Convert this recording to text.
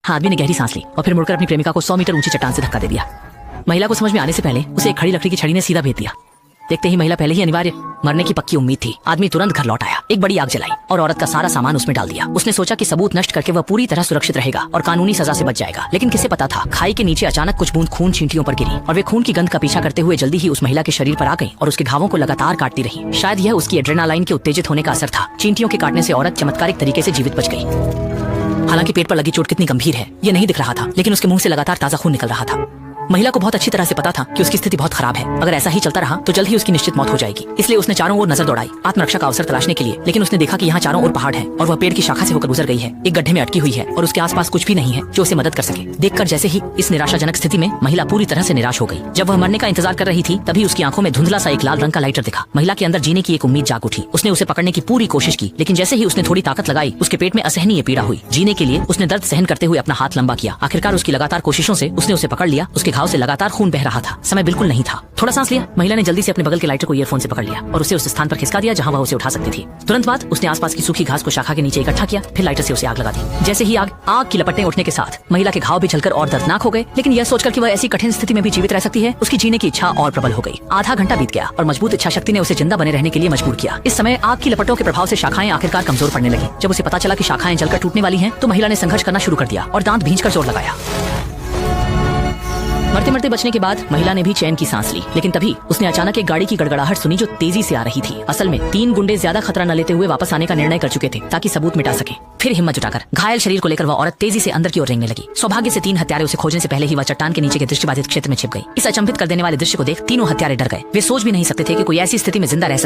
हाँ, आदमी ने गहरी सांस ली और फिर मुड़कर अपनी प्रेमिका को 100 मीटर ऊंची चट्टान से धक्का दे दिया। महिला को समझ में आने से पहले उसे एक खड़ी लकड़ी की छड़ी ने सीधा भेज दिया। देखते ही महिला पहले ही अनिवार्य मरने की पक्की उम्मीद थी। आदमी तुरंत घर लौट आया, एक बड़ी आग जलाई और औरत का सारा सामान उसमें डाल दिया। उसने सोचा कि सबूत नष्ट करके वह पूरी तरह सुरक्षित रहेगा और कानूनी सजा से बच जाएगा। लेकिन किसे पता था, खाई के नीचे अचानक कुछ बूंद खून चींटियों पर गिरी और वे खून की गंध का पीछा करते हुए जल्दी ही उस महिला के शरीर पर आ गई और उसके घावों को लगातार काटती रही। शायद यह उसकी एड्रेनालाइन के उत्तेजित होने का असर था। चींटियों के काटने से औरत चमत्कारिक तरीके से जीवित बच गई। हालांकि पेट पर लगी चोट कितनी गंभीर है ये नहीं दिख रहा था, लेकिन उसके मुंह से लगातार ताजा खून निकल रहा था। महिला को बहुत अच्छी तरह से पता था कि उसकी स्थिति बहुत खराब है। अगर ऐसा ही चलता रहा तो जल्द ही उसकी निश्चित मौत हो जाएगी। इसलिए उसने चारों ओर नजर दौड़ाई आत्मरक्षा का अवसर तलाशने के लिए। लेकिन उसने देखा कि यहाँ चारों ओर पहाड़ है और वह पेड़ की शाखा से होकर गुजर गई है, एक गड्ढे में अटकी हुई है और उसके आसपास कुछ भी नहीं है जो उसे मदद कर सके। देखकर जैसे ही इस निराशाजनक स्थिति में महिला पूरी तरह से निराश हो गई। जब वह मरने का इंतजार कर रही थी तभी उसकी आंखों में धुंधला सा एक लाल रंग का लाइटर दिखा। महिला के अंदर जीने की एक उम्मीद जाग उठी। उसने उसे पकड़ने की पूरी कोशिश की, लेकिन जैसे ही उसने थोड़ी ताकत लगाई उसके पेट में असहनीय पीड़ा हुई। जीने के लिए उसने दर्द सहन करते हुए अपना हाथ लंबा किया। आखिरकार उसकी लगातार कोशिशों से उसने उसे पकड़ लिया। उसके घाव से लगातार खून बह रहा था। समय बिल्कुल नहीं था। थोड़ा सांस लिया, महिला ने जल्दी से अपने बगल के लाइटर को ईयरफोन से पकड़ लिया और उसे उस स्थान पर खिसका दिया जहां वह उसे उठा सकती थी। तुरंत बाद उसने आसपास की सूखी घास को शाखा के नीचे इकट्ठा किया, फिर लाइटर से उसे आग लगा दी। जैसे ही आग की लपटें उठने के साथ महिला के घाव भी जलकर और दर्दनाक हो गए। लेकिन यह सोचकर कि वह ऐसी कठिन स्थिति में भी जीवित रह सकती है, उसकी जीने की इच्छा और प्रबल हो गई। आधा घंटा बीत गया और मजबूत इच्छा शक्ति ने उसे जिंदा बने रहने के लिए मजबूर किया। इस समय आग की लपटों के प्रभाव से शाखाएं आखिरकार कमजोर पड़ने लगी। जब उसे पता चला कि शाखाएं जलकर टूटने वाली हैं, तो महिला ने संघर्ष करना शुरू कर दिया और दांत भींचकर जोर लगाया। मरते मरते बचने के बाद महिला ने भी चैन की सांस ली। लेकिन तभी उसने अचानक एक गाड़ी की गड़गड़ाहट सुनी जो तेजी से आ रही थी। असल में 3 गुंडे ज्यादा खतरा न लेते हुए वापस आने का निर्णय कर चुके थे ताकि सबूत मिटा सके। फिर हिम्मत जुटाकर घायल शरीर को लेकर वह औरत तेजी से अंदर की ओर रेंगने लगी। सौभाग्य से 3 हत्यारे उसे खोजने से पहले ही वह चट्टान के नीचे के दृष्टिबाधित क्षेत्र में छिप गई। इस अचंभित कर देने वाले दृश्य को देख तीनों हत्यारे डर गए। वे सोच भी नहीं सकते थे कि कोई ऐसी स्थिति में जिंदा रह